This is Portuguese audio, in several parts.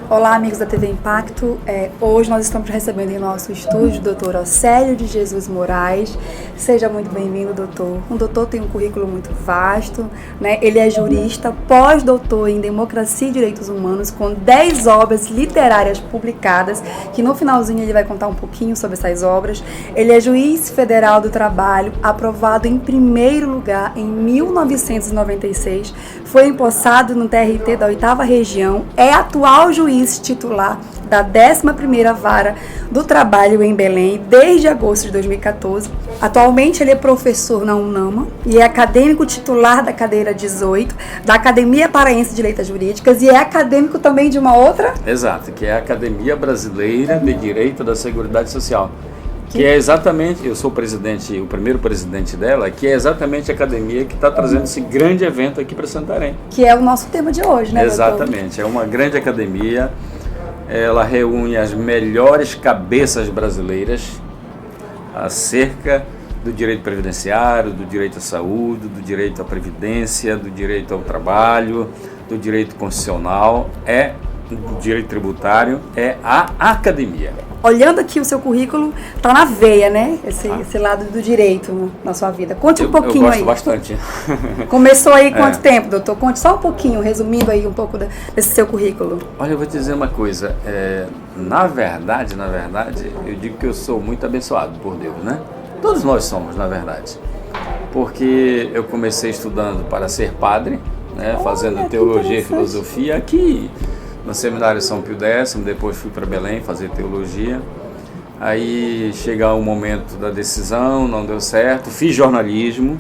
Olá, amigos da TV Impacto. Hoje nós estamos recebendo em nosso estúdio o doutor Océlio de Jesus Moraes. Seja muito bem-vindo, doutor. O doutor tem um currículo muito vasto, né? Ele é jurista, pós-doutor em Democracia e Direitos Humanos, com 10 obras literárias publicadas, que no finalzinho ele vai contar um pouquinho sobre essas obras. Ele é juiz federal do trabalho, aprovado em primeiro lugar em 1996, foi empossado no TRT da 8ª Região, é atual juiz titular da 11ª Vara do Trabalho em Belém desde agosto de 2014. Atualmente ele é professor na UNAMA e é acadêmico titular da cadeira 18 da Academia Paraense de Letras Jurídicas e é acadêmico também de uma outra... Exato, que é a Academia Brasileira de Direito da Seguridade Social. Que é exatamente, eu sou o primeiro presidente dela, que é exatamente a academia que está trazendo esse grande evento aqui para Santarém. Que é o nosso tema de hoje, né, exatamente, doutor? É uma grande academia, ela reúne as melhores cabeças brasileiras acerca do direito previdenciário, do direito à saúde, do direito à previdência, do direito ao trabalho, do direito constitucional, do direito tributário, é a academia. Olhando aqui o seu currículo, está na veia, né? Esse lado do direito na sua vida. Conte um pouquinho aí. Eu gosto bastante. Começou aí quanto tempo, doutor? Conte só um pouquinho, resumindo aí um pouco desse seu currículo. Olha, eu vou te dizer uma coisa. Na verdade, eu digo que eu sou muito abençoado por Deus, né? Todos nós somos, na verdade. Porque eu comecei estudando para ser padre, né? Fazendo teologia e filosofia aqui no Seminário São Pio X, depois fui para Belém fazer teologia. Aí chega o momento da decisão, não deu certo, fiz jornalismo,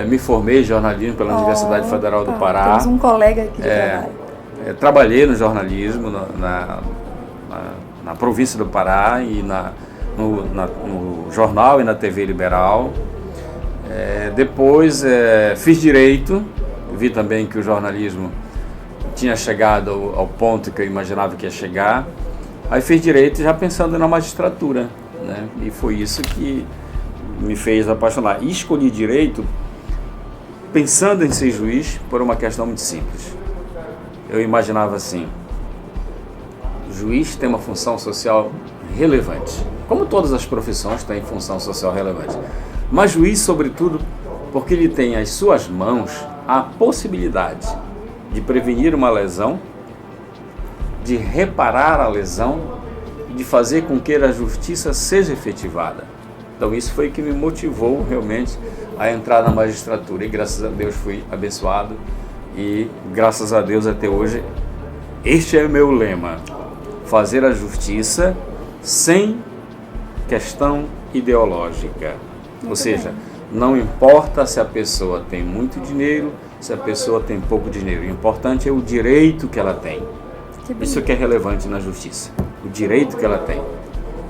me formei em jornalismo pela Universidade Federal do Pará. Temos um colega aqui de trabalho. Trabalhei no jornalismo na província do Pará e no jornal e na TV Liberal. Depois fiz direito, vi também que o jornalismo tinha chegado ao ponto que eu imaginava que ia chegar. Aí fiz direito já pensando na magistratura, né? E foi isso que me fez apaixonar. E escolhi direito pensando em ser juiz por uma questão muito simples. Eu imaginava assim: o juiz tem uma função social relevante, como todas as profissões têm função social relevante, mas juiz sobretudo porque ele tem às suas mãos a possibilidade de prevenir uma lesão, de reparar a lesão e de fazer com que a justiça seja efetivada. Então isso foi que me motivou realmente a entrar na magistratura e graças a Deus fui abençoado e graças a Deus até hoje este é o meu lema: fazer a justiça sem questão ideológica. Ou seja, não importa se a pessoa tem muito dinheiro, se a pessoa tem pouco dinheiro. O importante é o direito que ela tem. Isso que é relevante na justiça. O direito que ela tem.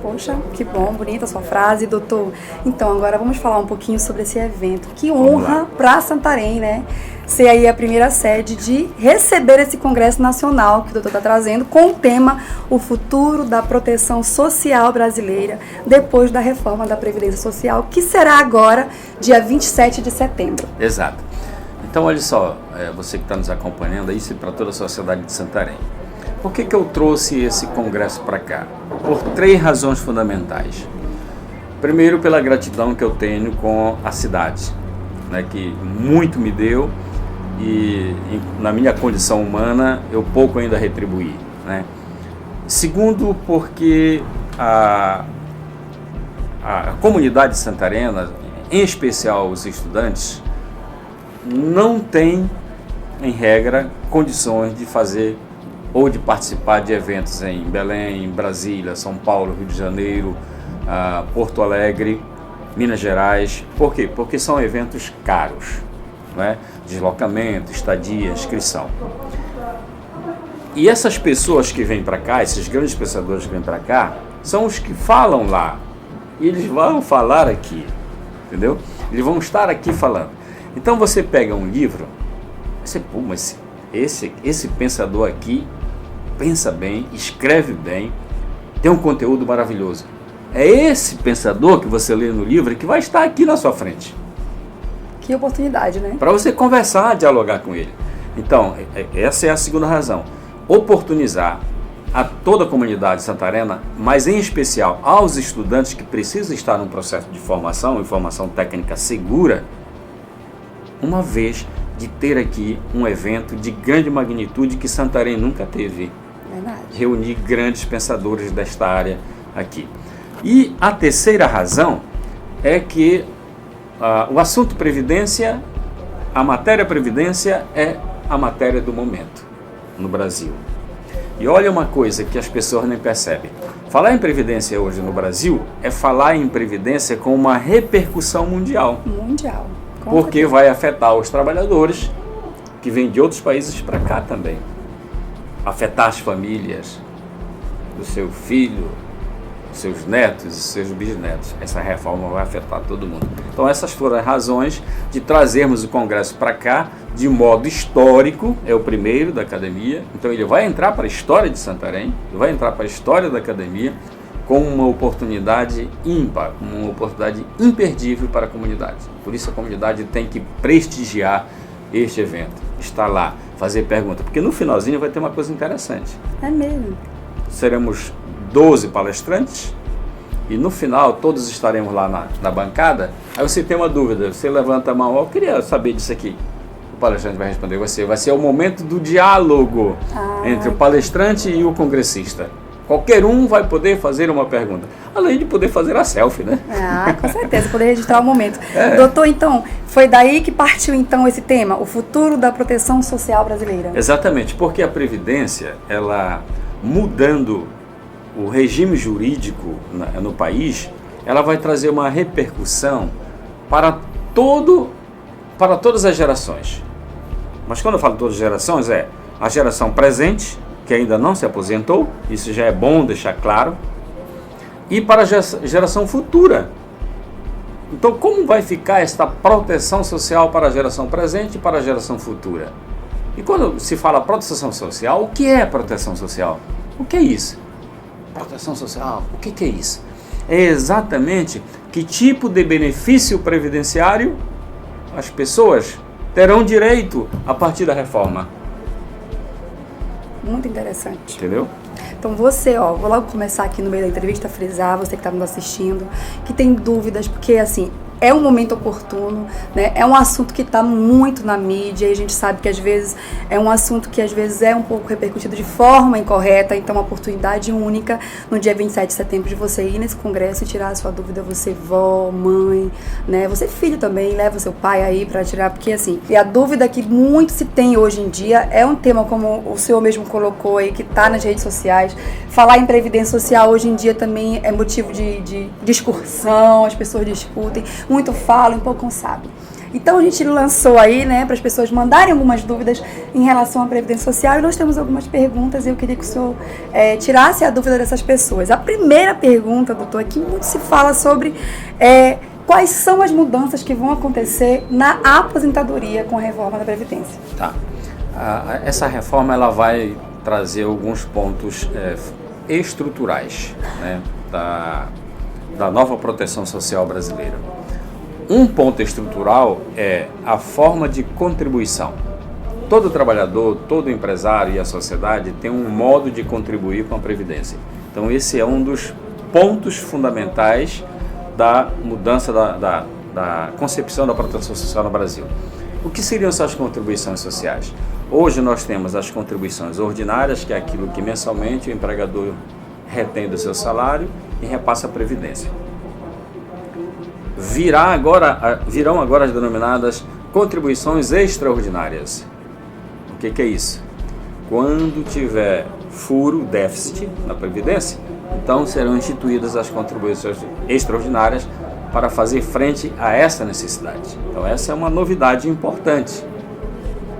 Poxa, que bom, bonita a sua frase, doutor. Então, agora vamos falar um pouquinho sobre esse evento. Que honra para Santarém, né? Ser aí a primeira sede de receber esse Congresso Nacional que o doutor está trazendo com o tema O Futuro da Proteção Social Brasileira depois da reforma da Previdência Social, que será agora, dia 27 de setembro. Exato. Então, olha só, você que está nos acompanhando, isso é para toda a sociedade de Santarém. Por que eu trouxe esse congresso para cá? Por 3 razões fundamentais. Primeiro, pela gratidão que eu tenho com a cidade, né, que muito me deu e na minha condição humana eu pouco ainda retribuí, né? Segundo, porque a comunidade santarena, em especial os estudantes, não tem, em regra, condições de fazer ou de participar de eventos em Belém, Brasília, São Paulo, Rio de Janeiro, Porto Alegre, Minas Gerais. Por quê? Porque são eventos caros, né? Deslocamento, estadia, inscrição. E essas pessoas que vêm para cá, esses grandes pensadores que vêm para cá, são os que falam lá. E eles vão falar aqui, entendeu? Eles vão estar aqui falando. Então você pega um livro, você, pô, mas esse pensador aqui pensa bem, escreve bem, tem um conteúdo maravilhoso. É esse pensador que você lê no livro que vai estar aqui na sua frente. Que oportunidade, né? Para você conversar, dialogar com ele. Então, essa é a segunda razão. Oportunizar a toda a comunidade santarena, mas em especial aos estudantes que precisam estar num processo de formação, formação técnica segura, uma vez de ter aqui um evento de grande magnitude que Santarém nunca teve. Verdade. Reunir grandes pensadores desta área aqui. E a terceira razão é que o assunto Previdência, a matéria Previdência é a matéria do momento no Brasil. E olha uma coisa que as pessoas nem percebem. Falar em Previdência hoje no Brasil é falar em Previdência com uma repercussão mundial. Mundial. Porque vai afetar os trabalhadores que vêm de outros países para cá também. Afetar as famílias do seu filho, seus netos e seus bisnetos. Essa reforma vai afetar todo mundo. Então essas foram as razões de trazermos o Congresso para cá de modo histórico. É o primeiro da academia, então ele vai entrar para a história de Santarém, vai entrar para a história da academia com uma oportunidade ímpar, uma oportunidade imperdível para a comunidade. Por isso a comunidade tem que prestigiar este evento, estar lá, fazer pergunta, porque no finalzinho vai ter uma coisa interessante. É mesmo. Seremos 12 palestrantes e no final todos estaremos lá na bancada. Aí você tem uma dúvida, você levanta a mão, eu queria saber disso aqui. O palestrante vai responder, vai ser o momento do diálogo entre o palestrante e o congressista. Qualquer um vai poder fazer uma pergunta, além de poder fazer a selfie, né? Com certeza, poder registrar o momento. Doutor, então, foi daí que partiu então esse tema, o futuro da proteção social brasileira. Exatamente, porque a Previdência, ela mudando o regime jurídico no país, ela vai trazer uma repercussão para todas as gerações. Mas quando eu falo todas as gerações, é a geração presente, que ainda não se aposentou, isso já é bom deixar claro, e para a geração futura. Então, como vai ficar esta proteção social para a geração presente e para a geração futura? E quando se fala proteção social, o que é proteção social? O que é isso? Proteção social, o que é isso? É exatamente que tipo de benefício previdenciário as pessoas terão direito a partir da reforma. Muito interessante. Entendeu? Então você, vou logo começar aqui no meio da entrevista a frisar, você que está nos assistindo, que tem dúvidas, porque assim, é um momento oportuno, né? É um assunto que está muito na mídia e a gente sabe que às vezes é um assunto que às vezes é um pouco repercutido de forma incorreta, então uma oportunidade única no dia 27 de setembro de você ir nesse congresso e tirar a sua dúvida, você vó, mãe, né? Você filho também, leva seu pai aí para tirar, porque assim, e a dúvida que muito se tem hoje em dia é um tema como o senhor mesmo colocou aí, que está nas redes sociais. Falar em previdência social hoje em dia também é motivo de discussão, as pessoas discutem, muito falam, pouco sabem. Então a gente lançou aí, né, para as pessoas mandarem algumas dúvidas em relação à previdência social e nós temos algumas perguntas e eu queria que o senhor tirasse a dúvida dessas pessoas. A primeira pergunta, doutor, é que muito se fala sobre quais são as mudanças que vão acontecer na aposentadoria com a reforma da Previdência. Tá. Essa reforma ela vai trazer alguns pontos estruturais, né, da nova proteção social brasileira. Um ponto estrutural é a forma de contribuição. Todo trabalhador, todo empresário e a sociedade tem um modo de contribuir com a Previdência. Então esse é um dos pontos fundamentais da mudança da concepção da proteção social no Brasil. O que seriam essas contribuições sociais? Hoje nós temos as contribuições ordinárias, que é aquilo que mensalmente o empregador retém do seu salário e repassa a Previdência. Virão agora as denominadas contribuições extraordinárias. O que é isso? Quando tiver furo, déficit na Previdência, então serão instituídas as contribuições extraordinárias para fazer frente a essa necessidade. Então essa é uma novidade importante.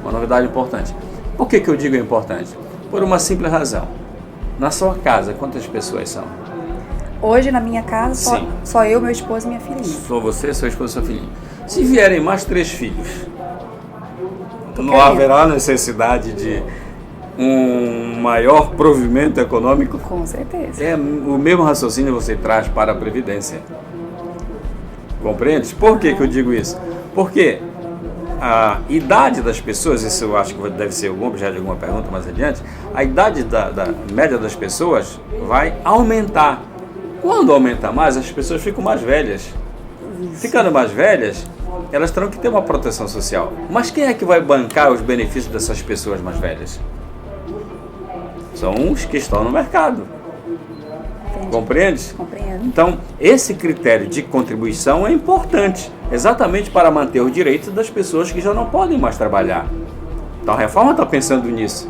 Uma novidade importante. Por que eu digo importante? Por uma simples razão. Na sua casa, quantas pessoas são? Hoje, na minha casa, só eu, meu esposo e minha filhinha. Só você, seu esposo e sua filhinha. Se vierem mais 3 filhos, não haverá necessidade de um maior provimento econômico? Com certeza. É o mesmo raciocínio que você traz para a Previdência. Compreende? Por que eu digo isso? Porque a idade das pessoas, isso eu acho que deve ser algum objeto de alguma pergunta mais adiante, a idade da média das pessoas vai aumentar. Quando aumenta mais, as pessoas ficam mais velhas. Ficando mais velhas, elas terão que ter uma proteção social. Mas quem é que vai bancar os benefícios dessas pessoas mais velhas? São os que estão no mercado. Entendi. Compreende? Compreendo. Então, esse critério de contribuição é importante, exatamente para manter os direitos das pessoas que já não podem mais trabalhar. Então, a reforma está pensando nisso.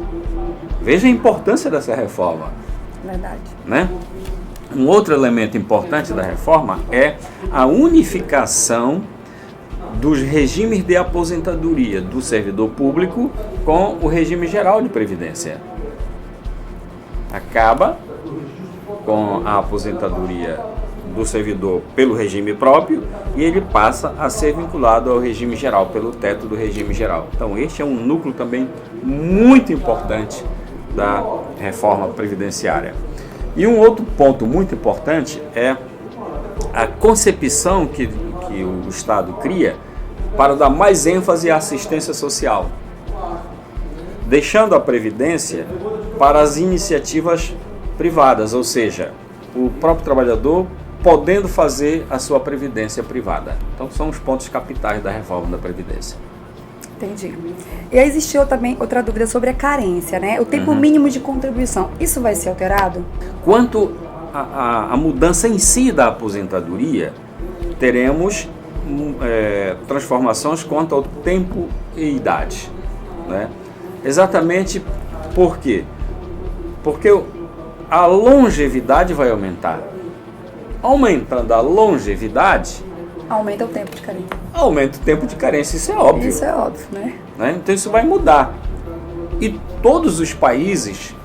Veja a importância dessa reforma. Verdade. Né? Um outro elemento importante da reforma é a unificação dos regimes de aposentadoria do servidor público com o regime geral de previdência. Acaba com a aposentadoria do servidor pelo regime próprio e ele passa a ser vinculado ao regime geral, pelo teto do regime geral. Então, este é um núcleo também muito importante da reforma previdenciária. E um outro ponto muito importante é a concepção que o Estado cria para dar mais ênfase à assistência social, deixando a previdência para as iniciativas privadas, ou seja, o próprio trabalhador podendo fazer a sua previdência privada. Então, são os pontos capitais da reforma da Previdência. Entendi. E aí existiu também outra dúvida sobre a carência, né? O tempo mínimo de contribuição, isso vai ser alterado? Quanto à mudança em si da aposentadoria, teremos transformações quanto ao tempo e idade, né? Exatamente por quê? Porque a longevidade vai aumentar. Aumentando a longevidade, Aumenta o tempo de carência. aumenta o tempo de carência, isso é óbvio. Isso é óbvio, né? Então isso vai mudar. E todos os países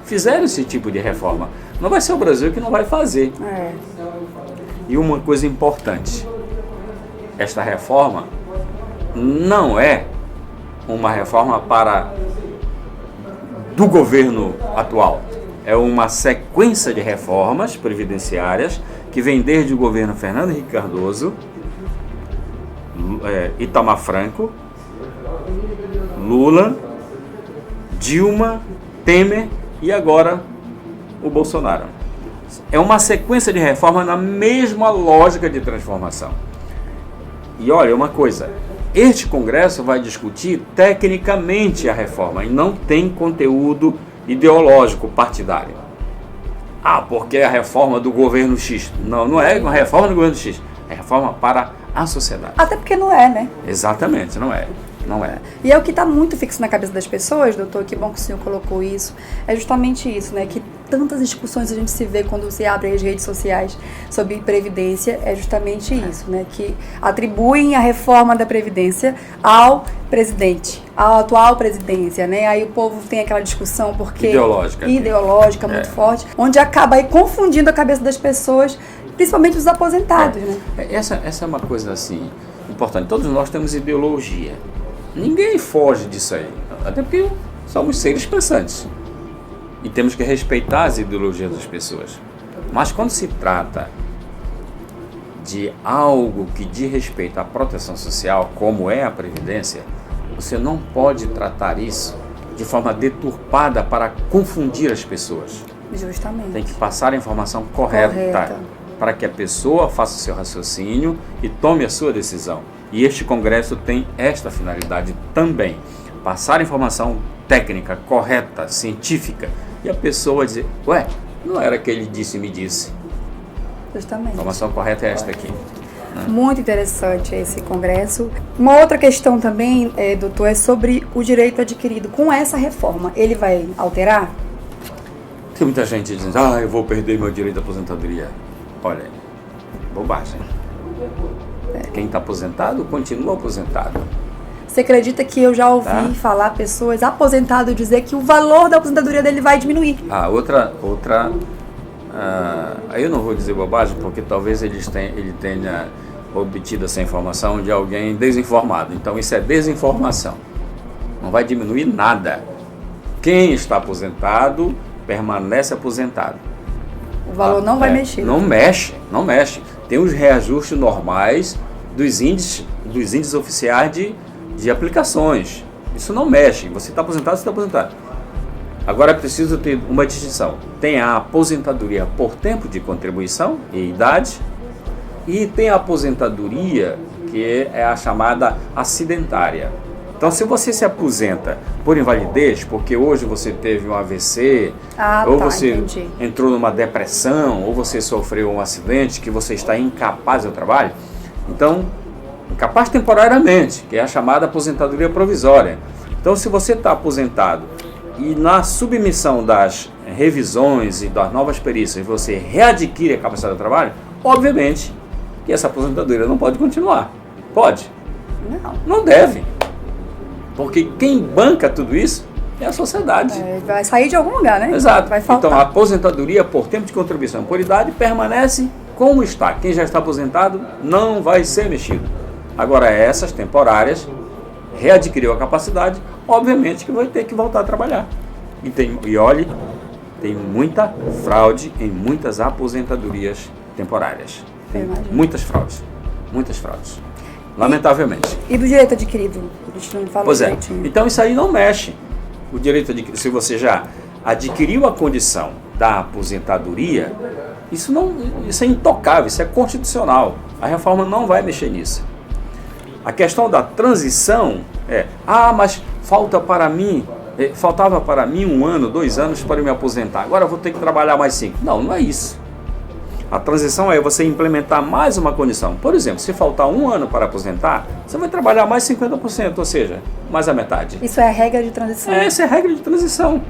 fizeram esse tipo de reforma. Não vai ser o Brasil que não vai fazer. E uma coisa importante, esta reforma não é uma reforma do governo atual. É uma sequência de reformas previdenciárias que vem desde o governo Fernando Henrique Cardoso, Itamar Franco, Lula, Dilma, Temer e agora o Bolsonaro. É uma sequência de reforma na mesma lógica de transformação. E olha uma coisa, este Congresso vai discutir tecnicamente a reforma e não tem conteúdo ideológico partidário. Porque é a reforma do governo X. Não é uma reforma do governo X, é reforma para a sociedade. Até porque não é, né? Exatamente, não é. E é o que está muito fixo na cabeça das pessoas, doutor, que bom que o senhor colocou isso, é justamente isso, né? Que tantas discussões a gente se vê quando se abre as redes sociais sobre Previdência, é justamente isso, né? Que atribuem a reforma da Previdência ao presidente, à atual presidência, né? Aí o povo tem aquela discussão porque ideológica muito forte, onde acaba aí confundindo a cabeça das pessoas, principalmente os aposentados, né? Essa é uma coisa assim importante. Todos nós temos ideologia. Ninguém foge disso aí, até porque somos seres pensantes e temos que respeitar as ideologias das pessoas. Mas quando se trata de algo que diz respeito à proteção social, como é a Previdência, você não pode tratar isso de forma deturpada para confundir as pessoas. Justamente. Tem que passar a informação correta para que a pessoa faça o seu raciocínio e tome a sua decisão. E este Congresso tem esta finalidade também, passar informação técnica, correta, científica, e a pessoa dizer, não era que ele disse e me disse. Justamente. A informação correta é esta aqui. Né? Muito interessante esse Congresso. Uma outra questão também, doutor, é sobre o direito adquirido. Com essa reforma, ele vai alterar? Tem muita gente dizendo, eu vou perder meu direito de aposentadoria. Olha, bobagem. Quem está aposentado, continua aposentado. Você acredita que eu já ouvi falar pessoas aposentadas dizer que o valor da aposentadoria dele vai diminuir? Aí eu não vou dizer bobagem, porque talvez ele tenha obtido essa informação de alguém desinformado. Então isso é desinformação. Não vai diminuir nada. Quem está aposentado, permanece aposentado. O valor não vai mexer. Não mexe. Tem os reajustes normais dos índices oficiais de aplicações. Isso não mexe. Você está aposentado, você está aposentado. Agora é preciso ter uma distinção. Tem a aposentadoria por tempo de contribuição e idade, e tem a aposentadoria que é a chamada acidentária. Então, se você se aposenta por invalidez, porque hoje você teve um AVC, ou você entrou numa depressão, ou você sofreu um acidente que você está incapaz do trabalho, então, incapaz temporariamente, que é a chamada aposentadoria provisória. Então, se você está aposentado e na submissão das revisões e das novas perícias você readquire a capacidade de trabalho, obviamente que essa aposentadoria não pode continuar. Pode? Não deve. Porque quem banca tudo isso é a sociedade. Vai sair de algum lugar, né? Exato. Vai faltar. Então, a aposentadoria por tempo de contribuição por idade permanece como está. Quem já está aposentado não vai ser mexido. Agora, essas temporárias, readquiriu a capacidade, obviamente que vai ter que voltar a trabalhar. E olhe, tem muita fraude em muitas aposentadorias temporárias. Muitas fraudes. Lamentavelmente. E do direito adquirido? A gente não fala direitinho. Então isso aí não mexe. O direito adquirido, se você já adquiriu a condição da aposentadoria, isso é intocável, isso é constitucional. A reforma não vai mexer nisso. A questão da transição mas faltava para mim 1 ano, 2 anos para eu me aposentar. Agora eu vou ter que trabalhar mais 5. Não é isso. A transição é você implementar mais uma condição. Por exemplo, se faltar 1 ano para aposentar, você vai trabalhar mais 50%, ou seja, mais a metade. Isso é a regra de transição? Essa é a regra de transição.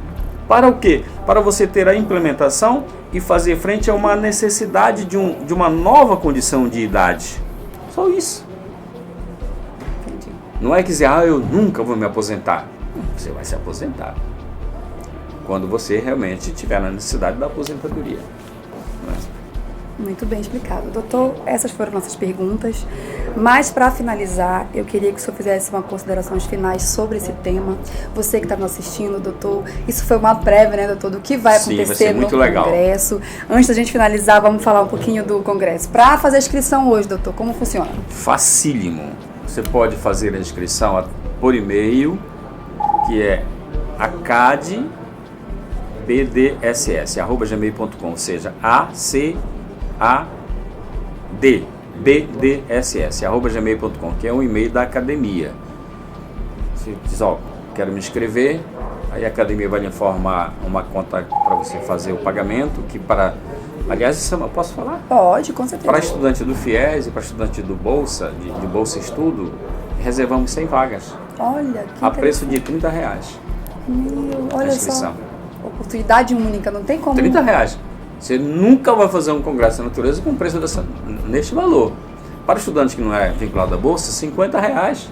Para o quê? Para você ter a implementação e fazer frente a uma necessidade de uma nova condição de idade. Só isso. Entendi. Não é que dizer, eu nunca vou me aposentar. Você vai se aposentar quando você realmente tiver na necessidade da aposentadoria. Muito bem explicado. Doutor, essas foram nossas perguntas, mas para finalizar, eu queria que o senhor fizesse umas considerações finais sobre esse tema. Você que está nos assistindo, doutor, isso foi uma prévia, né, doutor, do que vai acontecer no Congresso. Antes da gente finalizar, vamos falar um pouquinho do Congresso. Para fazer a inscrição hoje, doutor, como funciona? Facílimo. Você pode fazer a inscrição por e-mail, que é acadbdss@gmail.com, ou seja, acadbdss@gmail.com, que é um e-mail da academia. Você diz, quero me inscrever, aí a academia vai lhe informar uma conta para você fazer o pagamento, aliás, isso eu posso falar? Pode, com certeza. Para estudante do FIES e para estudante do Bolsa, de Bolsa Estudo, reservamos 100 vagas. Olha, que a preço de R$30. Olha só, oportunidade única, não tem como... R$30. Você nunca vai fazer um congresso da natureza com preço neste valor. Para estudante que não é vinculado à Bolsa, R$50.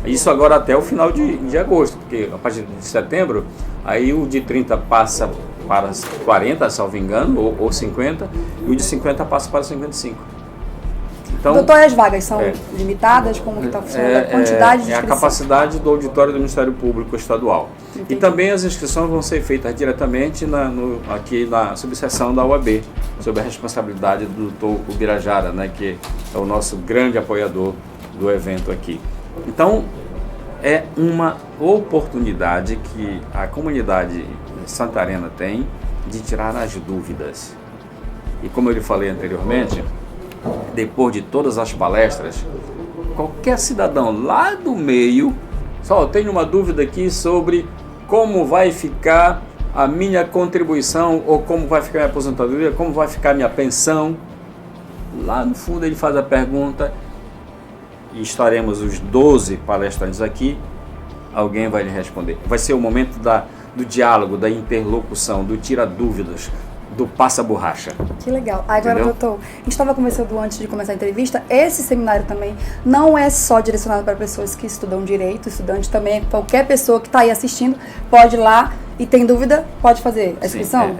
Isso agora até o final de agosto, porque a partir de setembro, aí o de 30 passa para 40, salvo engano, ou 50, e o de 50 passa para 55. Então, doutor, as vagas são limitadas? Como que está funcionando a quantidade de inscrição? É a capacidade do auditório do Ministério Público Estadual. Entendi. E também as inscrições vão ser feitas diretamente aqui na subseção da UAB, sob a responsabilidade do doutor Ubirajara, né, que é o nosso grande apoiador do evento aqui. Então, é uma oportunidade que a comunidade santarena tem de tirar as dúvidas. E como eu lhe falei anteriormente, depois de todas as palestras, qualquer cidadão lá do meio, eu tenho uma dúvida aqui sobre como vai ficar a minha contribuição, ou como vai ficar a minha aposentadoria, como vai ficar a minha pensão. Lá no fundo ele faz a pergunta e estaremos os 12 palestrantes aqui, alguém vai lhe responder. Vai ser o momento do diálogo, da interlocução, do tira-dúvidas, do passa-borracha. Que legal. Agora, doutor, a gente estava conversando antes de começar a entrevista, esse seminário também não é só direcionado para pessoas que estudam direito, estudante também, qualquer pessoa que está aí assistindo pode ir lá e tem dúvida, pode fazer a inscrição? Sim,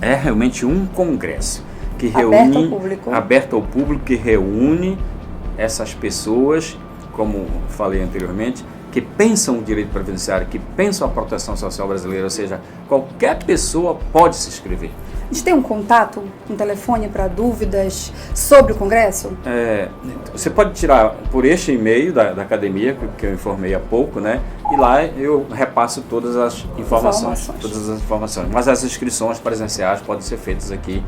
é realmente um congresso que reúne, aberto ao público, que reúne essas pessoas como falei anteriormente, que pensam o direito previdenciário, que pensam a proteção social brasileira, ou seja, qualquer pessoa pode se inscrever. A gente tem um contato, um telefone para dúvidas sobre o Congresso? Você pode tirar por este e-mail da academia, que eu informei há pouco, né? E lá eu repasso todas as informações. Mas as inscrições presenciais podem ser feitas aqui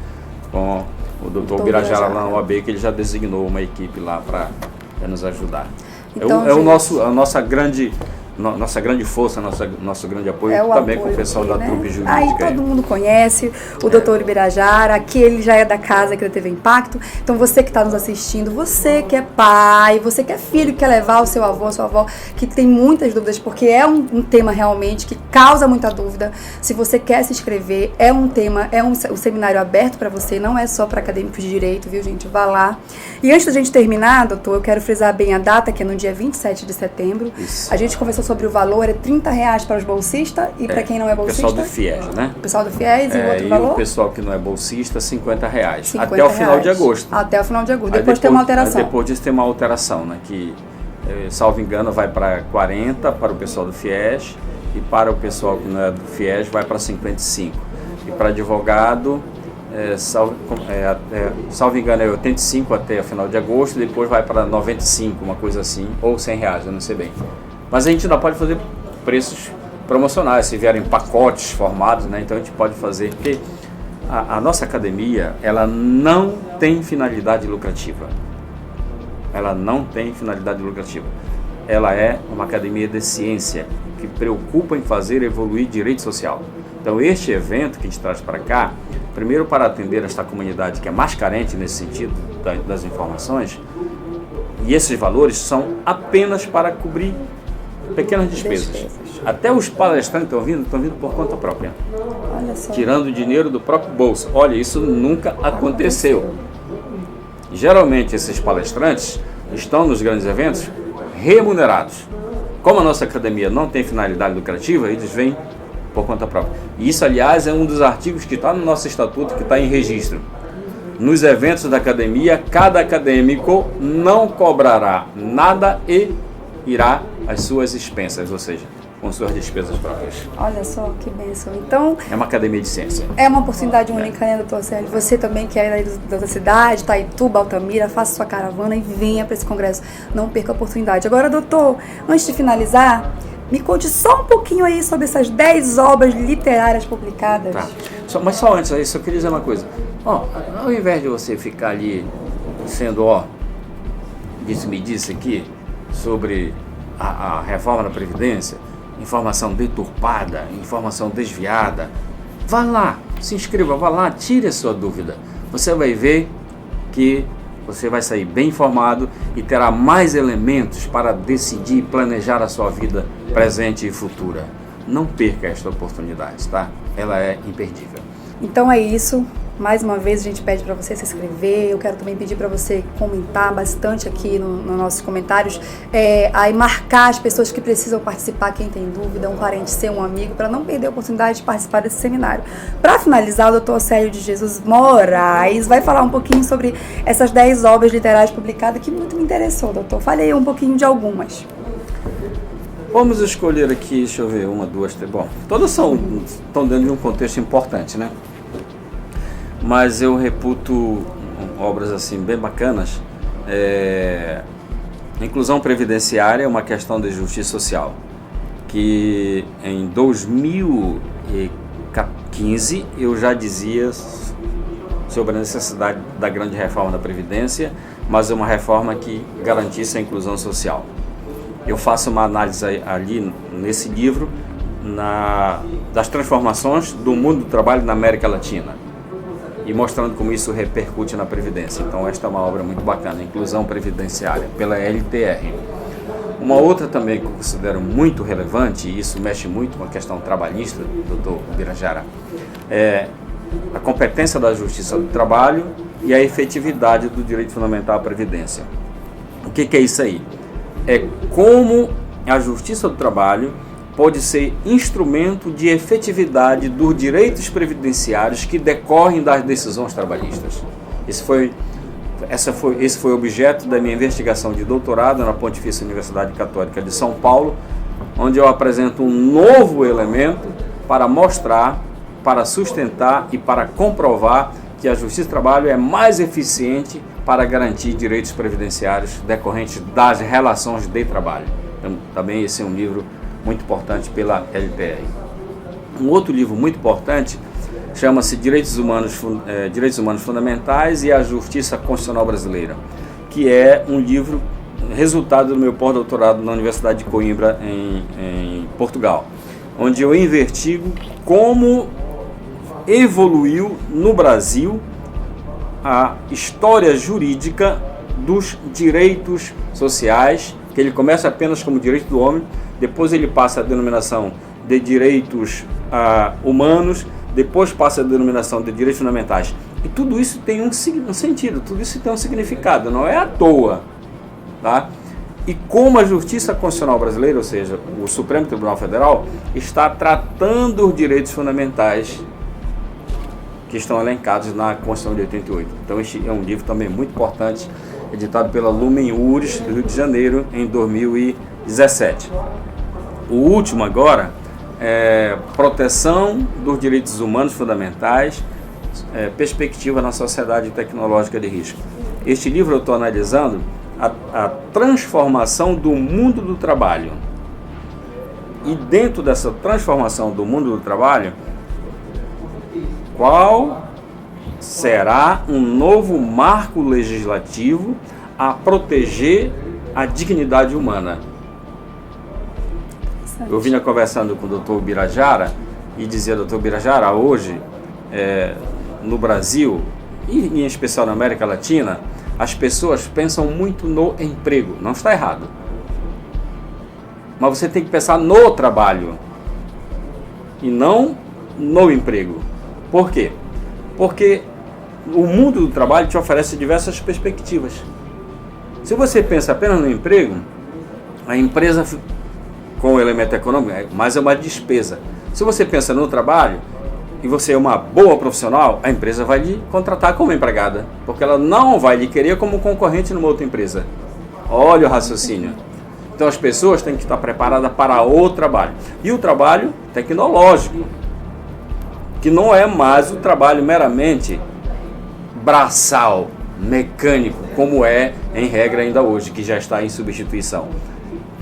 com o Dr. Birajara lá na UAB, que ele já designou uma equipe lá para nos ajudar. Então, a nossa grande força, nosso grande apoio também com o pessoal da trupe jurídica. Aí todo mundo conhece o doutor Birajara, aqui ele já é da casa aqui da TV Impacto. Então você que está nos assistindo, você que é pai, você que é filho, que quer levar o seu avô, a sua avó, que tem muitas dúvidas, porque é um tema realmente que causa muita dúvida. Se você quer se inscrever, é um tema, um seminário aberto para você, não é só para acadêmicos de direito, viu, gente? Vá lá. E antes da gente terminar, doutor, eu quero frisar bem a data, que é no dia 27 de setembro. Isso. A gente conversou sobre o valor, é R$30 para os bolsistas e para quem não é bolsista? O pessoal do FIES, né? O pessoal do FIES e o outro valor? E o pessoal que não é bolsista, R$50. Até o final de agosto. Até o final de agosto. Depois tem uma alteração. Depois disso tem uma alteração, né? Que, salvo engano, vai para 40 para o pessoal do FIES e para o pessoal que não é do FIES vai para 55. E para advogado, salvo engano, é 85 até o final de agosto, depois vai para 95, uma coisa assim, ou R$100, eu não sei bem. Mas a gente ainda pode fazer preços promocionais, se vierem pacotes formados, né? Então a gente pode fazer, porque a nossa academia, ela não tem finalidade lucrativa. Ela não tem finalidade lucrativa. Ela é uma academia de ciência, que preocupa em fazer evoluir direito social. Então este evento que a gente traz para cá, primeiro para atender esta comunidade que é mais carente nesse sentido das informações, e esses valores são apenas para cobrir pequenas despesas. Até os palestrantes estão vindo por conta própria. Olha só. Tirando dinheiro do próprio bolso. Olha, isso nunca aconteceu. Geralmente esses palestrantes estão nos grandes eventos remunerados. Como a nossa academia não tem finalidade lucrativa, eles vêm por conta própria. E isso, aliás, é um dos artigos que está no nosso estatuto, que está em registro. Nos eventos da academia, cada acadêmico não cobrará nada e irá às suas expensas, ou seja, com suas despesas próprias. Olha só que bênção. Então, é uma academia de ciência. É uma oportunidade única, né, doutor Célio? Você também que é da cidade, Itaituba, Altamira, faça sua caravana e venha para esse congresso. Não perca a oportunidade. Agora, doutor, antes de finalizar, me conte só um pouquinho aí sobre essas 10 obras literárias publicadas. Tá. Mas só antes, eu só queria dizer uma coisa. Ao invés de você ficar ali sendo, disse aqui, sobre a reforma da Previdência, informação deturpada, informação desviada, vá lá, se inscreva, vá lá, tire a sua dúvida. Você vai ver que você vai sair bem informado e terá mais elementos para decidir e planejar a sua vida presente e futura. Não perca esta oportunidade, tá? Ela é imperdível. Então é isso. Mais uma vez a gente pede para você se inscrever. Eu quero também pedir para você comentar bastante aqui nos nossos comentários, aí marcar as pessoas que precisam participar, quem tem dúvida, um parente seu, um amigo, para não perder a oportunidade de participar desse seminário. Para finalizar, o doutor Célio de Jesus Moraes vai falar um pouquinho sobre essas 10 obras literárias publicadas que muito me interessou, doutor. Fale aí um pouquinho de algumas. Vamos escolher aqui, deixa eu ver, 1, 2, 3. Bom, todas estão dentro de um contexto importante, né? Mas eu reputo obras assim bem bacanas. Inclusão previdenciária é uma questão de justiça social, que em 2015 eu já dizia sobre a necessidade da grande reforma da Previdência, mas uma reforma que garantisse a inclusão social. Eu faço uma análise ali nesse livro das transformações do mundo do trabalho na América Latina e mostrando como isso repercute na Previdência. Então esta é uma obra muito bacana, Inclusão Previdenciária, pela LTR. Uma outra também que eu considero muito relevante, e isso mexe muito com a questão trabalhista, doutor Birajara, é a competência da Justiça do Trabalho e a efetividade do direito fundamental à Previdência. O que é isso aí? É como a Justiça do Trabalho pode ser instrumento de efetividade dos direitos previdenciários que decorrem das decisões trabalhistas. Esse foi Esse foi objeto da minha investigação de doutorado na Pontifícia Universidade Católica de São Paulo, onde eu apresento um novo elemento para mostrar, para sustentar e para comprovar que a Justiça do Trabalho é mais eficiente para garantir direitos previdenciários decorrentes das relações de trabalho. Então, também esse é um livro muito importante pela LPR. Um outro livro muito importante chama-se Direitos Humanos Fundamentais e a Justiça Constitucional Brasileira, que é um livro resultado do meu pós-doutorado na Universidade de Coimbra, em Portugal, onde eu investigo como evoluiu no Brasil a história jurídica dos direitos sociais, que ele começa apenas como direito do homem, depois ele passa a denominação de direitos humanos, depois passa a denominação de direitos fundamentais. E tudo isso tem um sentido, tudo isso tem um significado, não é à toa. Tá? E como a Justiça Constitucional Brasileira, ou seja, o Supremo Tribunal Federal, está tratando os direitos fundamentais que estão elencados na Constituição de 88. Então este é um livro também muito importante, editado pela Lumen Uris, do Rio de Janeiro, em 2017. O último agora é Proteção dos Direitos Humanos Fundamentais, Perspectiva na Sociedade Tecnológica de Risco. Este livro eu estou analisando a transformação do mundo do trabalho. E dentro dessa transformação do mundo do trabalho, qual será um novo marco legislativo a proteger a dignidade humana? Eu vinha conversando com o Dr. Birajara e dizia, Dr. Birajara, hoje no Brasil, e em especial na América Latina, as pessoas pensam muito no emprego. Não está errado. Mas você tem que pensar no trabalho e não no emprego. Por quê? Porque o mundo do trabalho te oferece diversas perspectivas. Se você pensa apenas no emprego, a empresa, com o elemento econômico, mas é uma despesa. Se você pensa no trabalho e você é uma boa profissional, a empresa vai lhe contratar como empregada, porque ela não vai lhe querer como concorrente numa outra empresa. Olha o raciocínio. Então as pessoas têm que estar preparadas para o trabalho. E o trabalho tecnológico, que não é mais o trabalho meramente braçal, mecânico, como é em regra ainda hoje, que já está em substituição.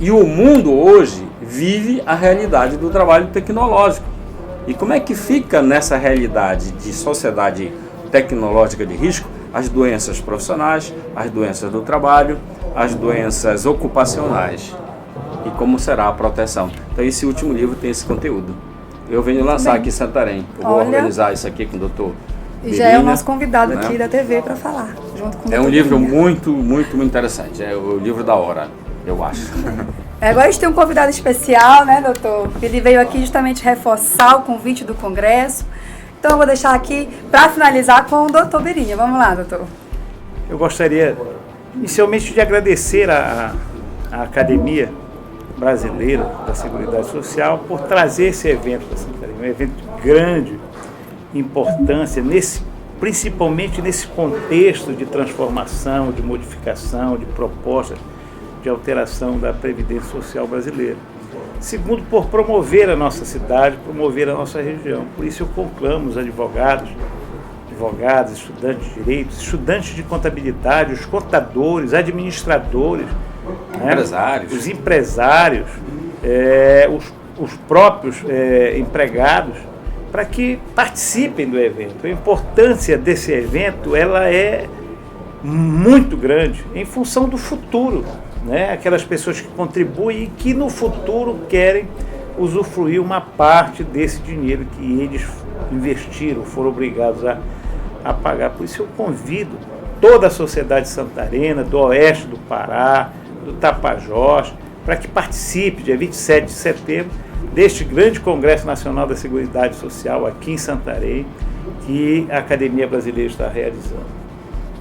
E o mundo hoje vive a realidade do trabalho tecnológico. E como é que fica nessa realidade de sociedade tecnológica de risco as doenças profissionais, as doenças do trabalho, as doenças ocupacionais? E como será a proteção? Então esse último livro tem esse conteúdo. Eu venho lançar aqui em Santarém. Eu vou organizar isso aqui com o doutor Birina, já é o nosso convidado aqui da TV para falar, junto com o É um livro muito interessante. É o livro da hora, eu acho. Agora a gente tem um convidado especial, né, doutor? Ele veio aqui justamente reforçar o convite do Congresso. Então eu vou deixar aqui para finalizar com o doutor Birina. Vamos lá, doutor. Eu gostaria inicialmente de agradecer à Academia Brasileira da Seguridade Social por trazer esse evento para Santarém, um evento de grande importância, principalmente nesse contexto de transformação, de modificação, de propostas de alteração da Previdência Social brasileira. Segundo, por promover a nossa cidade, promover a nossa região. Por isso eu conclamo os advogados, estudantes de direitos, estudantes de contabilidade, os contadores, administradores, os empresários, os próprios empregados, para que participem do evento. A importância desse evento ela é muito grande em função do futuro, né? Aquelas pessoas que contribuem e que no futuro querem usufruir uma parte desse dinheiro que eles investiram, foram obrigados a pagar. Por isso eu convido toda a sociedade santarena, do oeste do Pará, do Tapajós, para que participe, dia 27 de setembro, deste grande Congresso Nacional da Seguridade Social aqui em Santarém, que a Academia Brasileira está realizando.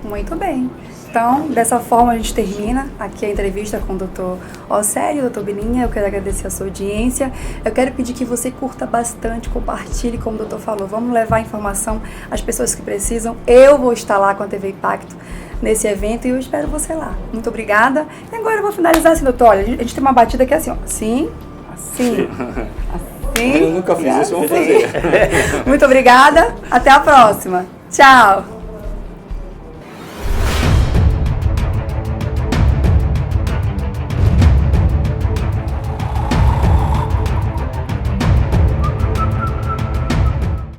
Muito bem. Então, dessa forma a gente termina aqui a entrevista com o Dr. Océlio, Dr. Bininha. Eu quero agradecer a sua audiência. Eu quero pedir que você curta bastante, compartilhe, como o doutor falou. Vamos levar informação às pessoas que precisam. Eu vou estar lá com a TV Impacto nesse evento e eu espero você lá. Muito obrigada. E agora eu vou finalizar assim, doutor. Olha, a gente tem uma batida que é assim, ó. Assim, assim, assim. Eu nunca fiz isso, vamos fazer. Muito obrigada. Até a próxima. Tchau.